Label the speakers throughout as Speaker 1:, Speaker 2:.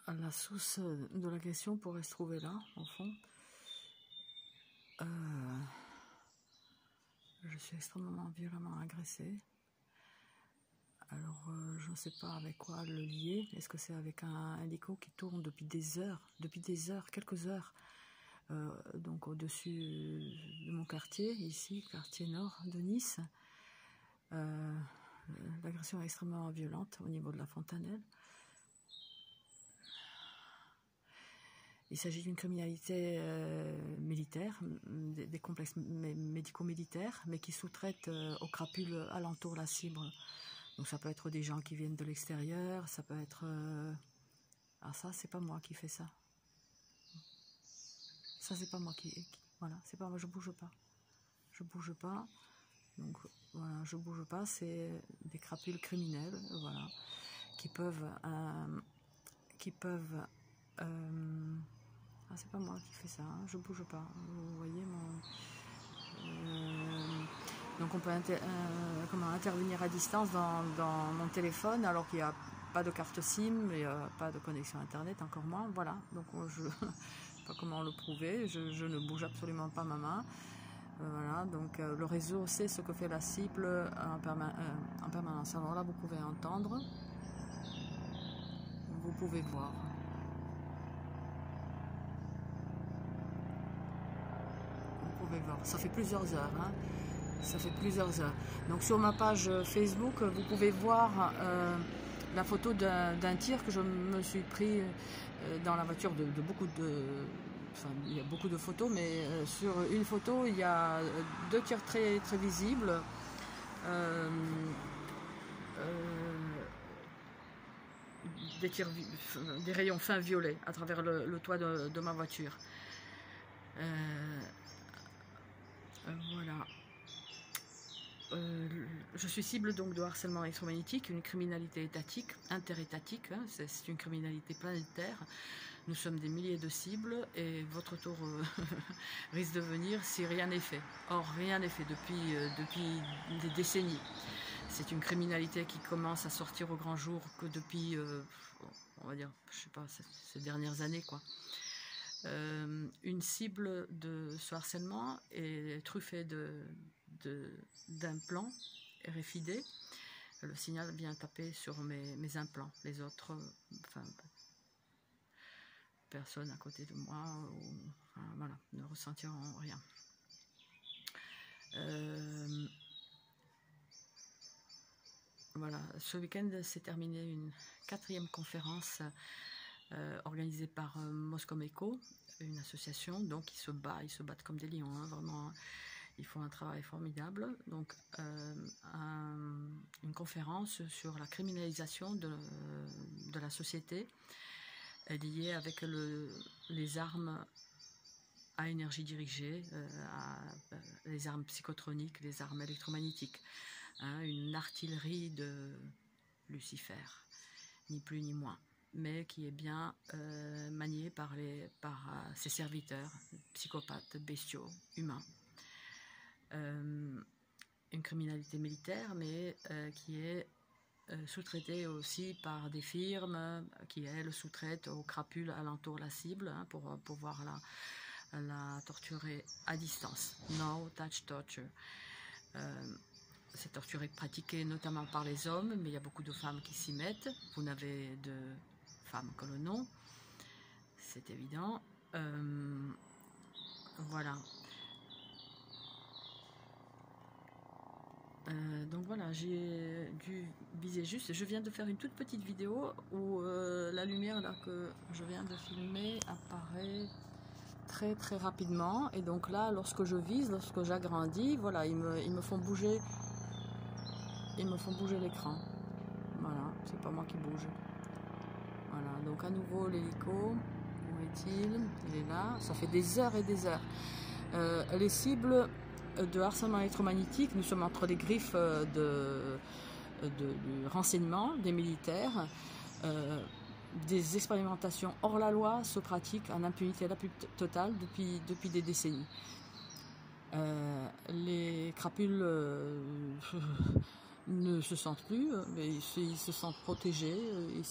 Speaker 1: la source de l'agression pourrait se trouver là, au fond. Je suis extrêmement violemment agressée. Alors, je ne sais pas avec quoi le lier. Est-ce que c'est avec un hélico qui tourne depuis des heures, quelques heures, donc au-dessus de mon quartier, ici, quartier nord de Nice. L'agression est extrêmement violente au niveau de la Fontanelle. Il s'agit d'une criminalité militaire, des complexes médico-militaires, mais qui sous-traitent aux crapules alentour la cible. Donc ça peut être des gens qui viennent de l'extérieur, ça peut être... Ah ça, c'est pas moi qui fais ça. Ça, c'est pas moi qui... Voilà, c'est pas moi, je bouge pas. Je bouge pas. Donc voilà, je bouge pas, c'est des crapules criminelles, voilà, qui peuvent... Ah, c'est pas moi qui fais ça, hein, je bouge pas. Vous voyez mon... Donc on peut intervenir à distance dans mon téléphone alors qu'il n'y a pas de carte SIM, il n'y a pas de connexion internet, encore moins. Voilà, donc je ne sais pas comment le prouver, je ne bouge absolument pas ma main. Voilà, donc le réseau sait ce que fait la cible en permanence. Alors là, vous pouvez entendre, vous pouvez voir. Vous pouvez voir, ça fait plusieurs heures, hein. Ça fait plusieurs heures. Donc sur ma page Facebook, vous pouvez voir la photo d'un tir que je me suis pris dans la voiture de beaucoup de... Enfin, il y a beaucoup de photos, mais sur une photo, il y a deux tirs très, très visibles. Des tirs, des rayons fins violets à travers le toit de ma voiture. Voilà. Je suis cible donc de harcèlement électromagnétique, une criminalité étatique, interétatique, hein, c'est une criminalité planétaire. Nous sommes des milliers de cibles et votre tour risque de venir si rien n'est fait. Or, rien n'est fait depuis des décennies. C'est une criminalité qui commence à sortir au grand jour que depuis, on va dire, je sais pas, ces dernières années, quoi. Une cible de ce harcèlement est truffée d'implants RFID. Le signal vient taper sur mes implants. Les autres, enfin, personnes à côté de moi, voilà, ne ressentiront rien. Voilà, ce week-end s'est terminée une 4e conférence organisée par Moscom Eco, une association donc ils se battent comme des lions, hein, vraiment. Ils font un travail formidable. Donc, une conférence sur la criminalisation de la société liée avec les armes à énergie dirigée, les armes psychotroniques, les armes électromagnétiques. Hein, une artillerie de Lucifer, ni plus ni moins, mais qui est bien maniée par ses serviteurs, psychopathes, bestiaux, humains. Une criminalité militaire, mais qui est sous-traitée aussi par des firmes qui, elles, sous-traitent aux crapules alentour la cible, hein, pour pouvoir la torturer à distance. No touch torture. Cette torture est pratiquée notamment par les hommes, mais il y a beaucoup de femmes qui s'y mettent. Vous n'avez de femmes que le nom, c'est évident. Voilà. Donc voilà, j'ai dû viser juste. Je viens de faire une toute petite vidéo où la lumière là que je viens de filmer apparaît très très rapidement. Et donc là, lorsque je vise, lorsque j'agrandis, voilà, ils me font bouger. Ils me font bouger l'écran. Voilà, c'est pas moi qui bouge. Voilà, donc à nouveau l'hélico. Où est-il? Il est là. Ça fait des heures et des heures. Les cibles de harcèlement électromagnétique, nous sommes entre les griffes du renseignement des militaires. Des expérimentations hors la loi se pratiquent en impunité la plus totale depuis des décennies. Les crapules ne se sentent plus, mais ils se sentent protégés, ils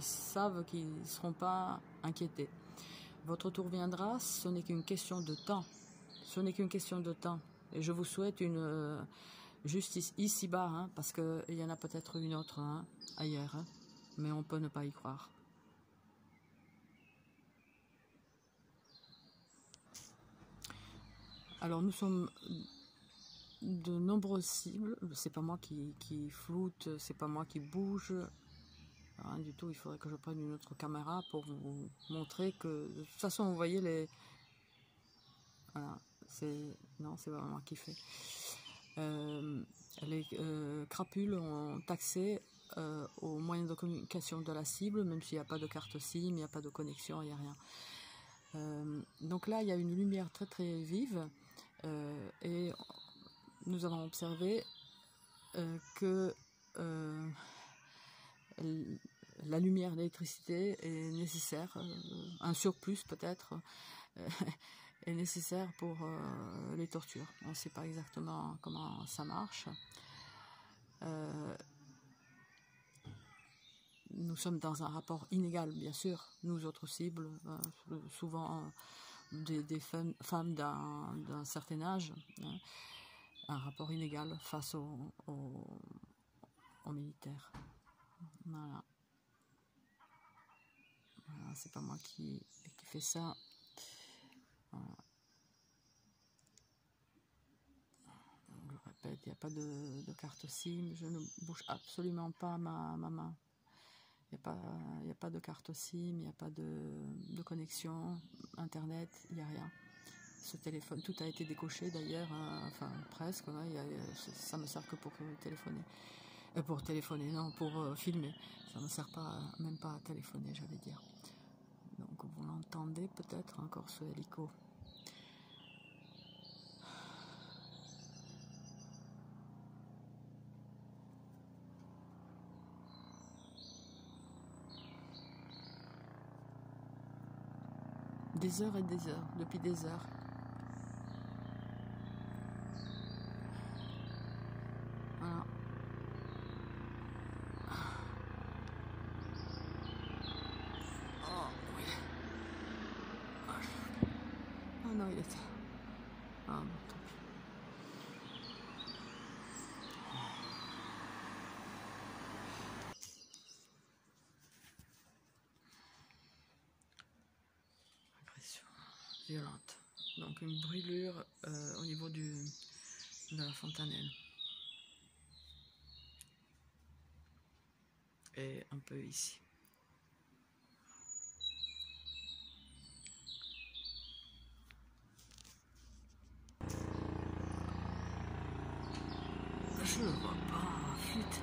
Speaker 1: savent qu'ils ne seront pas inquiétés. Votre tour viendra, ce n'est qu'une question de temps. Ce n'est qu'une question de temps. Et je vous souhaite une justice ici-bas, hein, parce qu'il y en a peut-être une autre hein, ailleurs, hein, mais on peut ne pas y croire. Alors nous sommes de nombreuses cibles, c'est pas moi qui floute, c'est pas moi qui bouge, rien du tout. Il faudrait que je prenne une autre caméra pour vous montrer que de toute façon vous voyez les... Voilà, non, c'est vraiment moi qui fais. Les crapules ont accès aux moyens de communication de la cible, même s'il n'y a pas de carte SIM, il n'y a pas de connexion, il n'y a rien. Donc là, il y a une lumière très très vive et nous avons observé que la lumière, l'électricité est nécessaire, un surplus peut-être, est nécessaire pour les tortures. On ne sait pas exactement comment ça marche. Nous sommes dans un rapport inégal, bien sûr, nous autres cibles, souvent des femmes d'un certain âge, hein, un rapport inégal face aux militaires. Voilà. Voilà, c'est pas moi qui fais ça. Voilà. Je répète, il n'y a pas de carte SIM, je ne bouge absolument pas ma main. Il n'y a pas de carte SIM, il n'y a pas de connexion, internet, il n'y a rien. Ce téléphone, tout a été décoché d'ailleurs, hein, enfin presque, ouais, ça me sert que pour téléphoner. Pour téléphoner, non, pour filmer. Ça ne me sert pas, même pas à téléphoner, j'allais dire. Donc vous l'entendez peut-être encore ce hélico. Des heures et des heures, depuis des heures. Voilà. Oh oui. Oh non, il est... Ah non, tant pis. Agression violente. Donc une brûlure au niveau de la fontanelle. Et un peu ici. Je ne vois pas, flûte.